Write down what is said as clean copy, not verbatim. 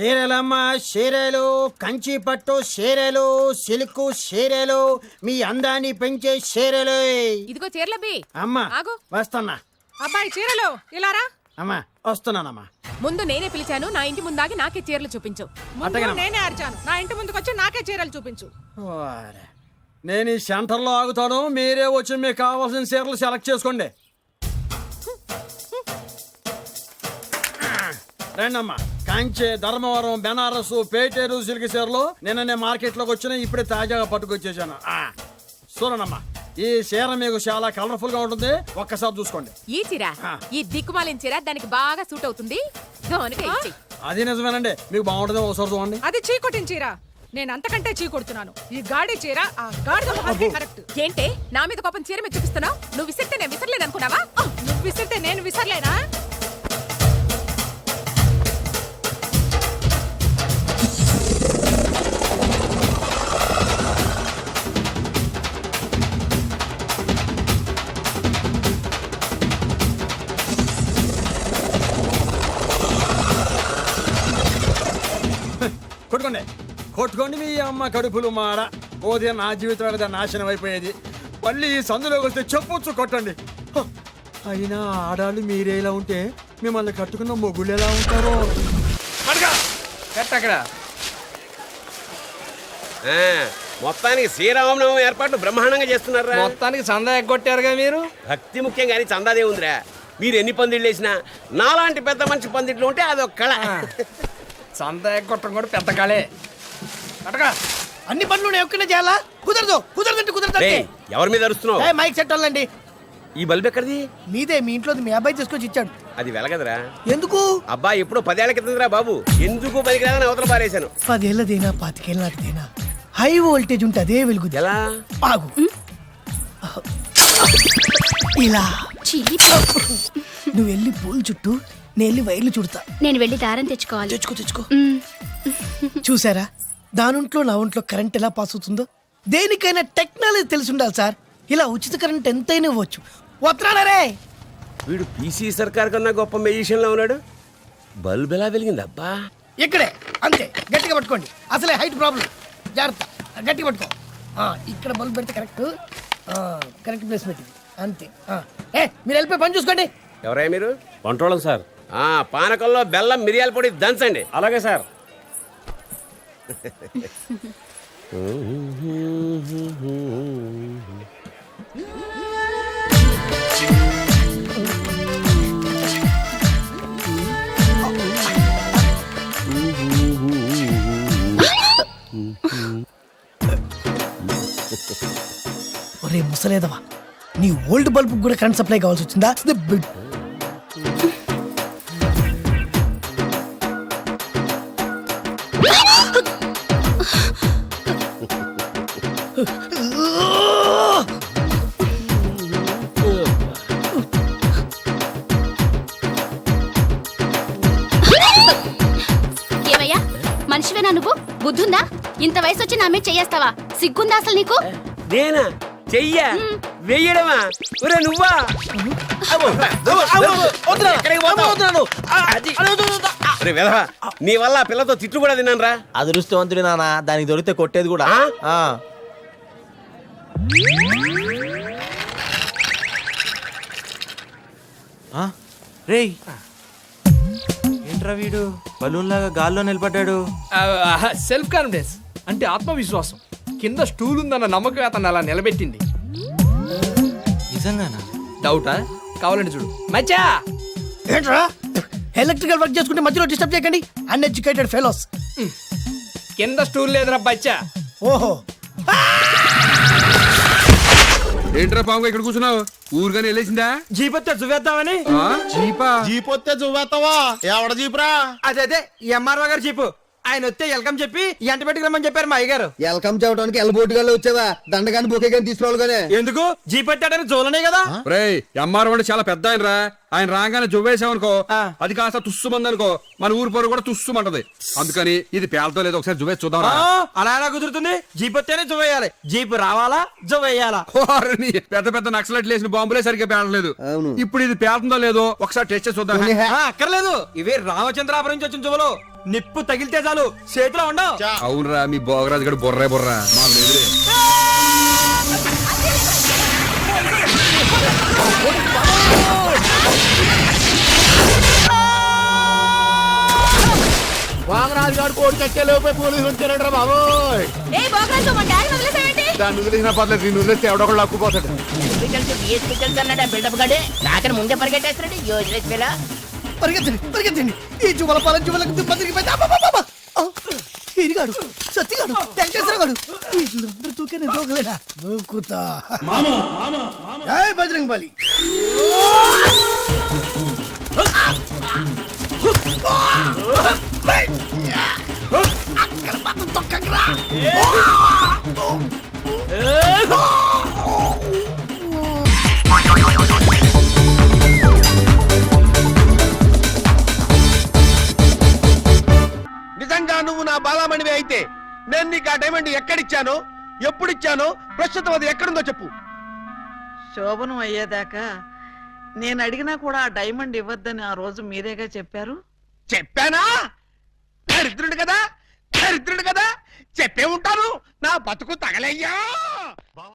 చీరలమ్మ చీరలు, కంచి పట్టు చీరలు, సిల్క్ చీరలు, మీ అందాన్ని పెంచే చీరలు. ఇదిగో చీరలబ్బి. అమ్మా ఆగు. వస్తున్నా. అబ్బాయి చీరలు ఇలారా. అమ్మా వస్తున్నానమ్మా. ముందు నేనే పిలిచాను, నా ఇంటి ముందాగి నాకే చీరలు చూపించు. ముందు నేనే అరిచాను, నా ఇంటి ముందుకు వచ్చి నాకే చీరలు చూపించు. ఓరే. నేను ఈ సెంటర్లో ఆగుతాను, మీరే వచ్చి మీకు కావాల్సిన చీరలు సెలెక్ట్ చేసుకోండి. రండమ్మా. కంచి, ధర్మవరం, బెనారస్, పేటేరు సిల్క్ చీరలు నిన్ననే మార్కెట్ లోకి వచ్చిన, ఇప్పుడే తాజాగా పట్టుకొచ్చేసాను. చూడండమ్మా, ఈ చీర మీకు చాలా కలర్ఫుల్ గా ఉంటుంది, ఒక్కసారి చూసుకోండి. ఈ చీర, ఈ దిక్కుమాలిన చీర దానికి బాగా సూట్ అవుతుంది. అది నిజమేనండి, మీకు బాగుంటుంది, ఒకసారి చూడండి. అది చీకొట్టిన చీర, నేను అంతకంటే చీకొడుతున్నాను. ఈ గాడి చీర ఆ గాడిద మొహానికి కరెక్ట్. ఏంటే నా మీద కోపం చీర మీద చూపిస్తున్నావు? నువ్వు విసిరితే నేను విసరలేను అనుకున్నావా? నువ్వు విసిరితే నేను విసరలేనా? కొట్టుకోండి కొట్టుకోండి, మీ అమ్మ కడుపులు మాడ. పోతే నా జీవితం కదా నాశనం అయిపోయేది. మళ్ళీ ఈ సందులోకి వస్తే చెప్పొచ్చు కొట్టండి. అయినా ఆడాళ్ళు మీరేలా ఉంటే మిమ్మల్ని కట్టుకున్న మొగుళ్ళు ఎలా ఉంటారో. అక్కడ మొత్తానికి శ్రీరామనవమి ఏర్పాట్లు బ్రహ్మాండంగా చేస్తున్నారా? మొత్తానికి చందా ఎగ్గొట్టారుగా మీరు. భక్తి ముఖ్యం కానీ చందాదే ఉందిరా. మీరు ఎన్ని పందిళ్ళు వేసినా నాలాంటి పెద్ద మనిషి పందిట్లు ఉంటే అదొక కళ. చందా ఎగ్గొట్టడం కూడా పెద్ద కళే. అటగా అన్ని పనులు ఒక్కనే చేయాలా? కుదరదు కుదరదంటే కుదరదు. ఎవరి మీద అరుస్తున్నావు? మైక్ సెట్ వాళ్ళండి. ఈ బల్బ్ ఎక్కడిది? మీదే, మీ ఇంట్లో మీ అబ్బాయి తీసుకొచ్చి ఇచ్చాడు. అది వెలగదరా. ఎందుకు? అబ్బాయి ఎప్పుడో 10 ఏళ్ల కిందరా బాబు. ఎందుకు పనికిరాదని అవతల పారేశాను. 10 ఏళ్ళదేనా 25 ఏళ్ళ నాటిదేనా హై వోల్టేజ్ ఉంటే అదే వెలుగుది. ఎలా? ఆగు. ఇలా నువ్వు వెళ్ళి పూల చుట్టూ, నేను వెళ్ళి వైర్లు చుడతా. నేను వెళ్ళి దారం తెచ్చుకోవాలి. తెచ్చుకో. చూసారా, దానింట్లో నా ఒంట్లో కరెంట్ ఎలా పాస్ అవుతుందో? దేనికైనా టెక్నాలజీ తెలిసి ఉండాలి సార్. ఇలా ఉచిత కరెంట్ ఎంతైనా ఇవ్వచ్చు. వస్తున్నారే. వీడు పీసీ సర్కార్ కన్నా గొప్ప మెజిషియన్ లో ఉన్నాడు. బల్బ్ ఎలా వెలిగింది అబ్బా? ఇక్కడే అంతే, గట్టిగా పట్టుకోండి. అసలే హైట్ ప్రాబ్లం. జాగ్రత్త, గట్టిగా పట్టుకో. ఇక్కడ బల్బ్ పెడితే కరెక్ట్ కరెక్ట్ ప్లేస్ పెట్టింది అంతే. మీరు వెళ్ళిపోయి పని చూసుకోండి. ఎవరయ్యా మీరు? వంటోళం సార్. పానకంలో బెల్లం మిరియాల పొడి దంచండి. అలాగే సార్. ఒరే ముసలేదవా, నీ ఓల్డ్ బల్బ్ కూడా కరెంట్ సప్లై కావాల్సి వచ్చిందా? ఏమయ్యా మనిషివేనా నువ్వు? బుద్ధుందా? ఇంత వయసు వచ్చి నా మీద చెయ్యేస్తావా? సిగ్గుందా అసలు నీకు? నేనా చెయ్యా వెయ్యడమా? ఒరే నువ్వా? నీ వల్ల పిల్లతో తిట్లు కూడా తిన్నాను రా. అదృష్టవంతుడి నాన్న, దానికి దొరికితే కొట్టేది కూడా. రేయ్, ఏంట్రా వీడు బలూన్ లాగా గాల్లో నిలబడ్డాడు? సెల్ఫ్ కాన్ఫిడెన్స్ అంటే ఆత్మవిశ్వాసం. కింద స్టూల్ ఉందన్న నమ్మకం అతను అలా నిలబెట్టింది. నిజంగానా? డౌటా? కావాలంటే చూడు. మచ్చా ఏంట్రా ఎలక్ట్రికల్ వర్క్ చేసుకుంటే మధ్యలో డిస్టర్బ్ చేయకండి. Uneducated fellows. కింద స్టూల్ లేదురా బచ్చా. ఓహో, ఏంట్రా పాము ఇక్కడ కూర్చున్నావు? ఊరుగానే వెళ్ళేసిందా? జీపొత్తే చూవేద్దామని. జీపా? జీపొత్తే చూవేస్తావా? ఎవడ జీపురా? అదే ఎంఆర్ఓ గారు జీపు. ఆయన వస్తే వెల్కమ్ చెప్పి ఎంట పెట్టుకురమ్మని చెప్పారు మా అయ్యగారు. వెల్కమ్ చెప్పడానికి ఎల్బోటుగా వచ్చావా? దండగాని బొకే కానీ తీసుకోవాలి. ఎందుకు? జీపెట్టాడని జోలనే కదా. రేయ్, ఎంఆర్ఓ అంటే చాలా పెద్ద ఆయన రా. ఆయన రాగానే జువ్వేసామనుకో, అది కాస్త తుస్సుమంది అనుకో, మన ఊరు పొరు కూడా తుస్సుమంటది. అందుకని ఇది పేలతో లేదు, ఒకసారి జువ్వేసి చూద్దాం. అలా ఎలా కుదురుతుంది? జీపొత్తేనే జువ్వేయాలి. జీపు రావాలా జువ్వేయాలా? పెద్ద పెద్ద నక్సలెట్లు వేసిన బాంబులే సరిగ్గా పేలలేదు. ఇప్పుడు ఇది పేలుతుందో లేదో ఒకసారి టెస్ట్ చేసి చూద్దాం. అక్కర్లేదు, ఇవే రామచంద్రాపురం నుంచి వచ్చిన జువ్వలు. నిప్పు తగిలితే చాలు చేతిలో ఉండవు. అవునరా మీ భోగరాజు గడు బొర్రే బొర్రా మాకు లేదులే. వాగరాజు గారు కోడి కట్టే లోపే పోలీసులు వచ్చారంటారా బాబు. ఏ బాగాజు మన డాడీ వదిలేసావేంటి? దాన్ని వదిలేసిన పర్లేదు, నేను వదిలేస్తే ఎవడొకళ్ళు లాక్కుపోతాడు. ముందే పరిగెట్టేస్తాడు పరిగెత్తండి పరిగెత్తండి ఈ జువలపాలెం జువలకు దిబ్బతిరిగి ఇరిగాడు సత్తిగాడు వెంకటేశ్వరగాడు వీళ్ళందరూ దూకే దూకలేదా దూకుతా జై బజరంగ్ బలి. నిజంగా నువ్వు నా బాలామణివి అయితే నేను నీకు ఆ డైమండ్ ఎక్కడిచ్చాను, ఎప్పుడిచ్చాను, ప్రస్తుతం అది ఎక్కడుందో చెప్పు. శోభనం అయ్యేదాకా నేను అడిగినా కూడా ఆ డైమండ్ ఇవ్వద్దని ఆ రోజు మీరేగా చెప్పారు. చెప్పానా? దరిద్రుడు కదా, దరిద్రుడు కదా, చెప్పే ఉంటాను. నా బతుకు తగలయ్యా.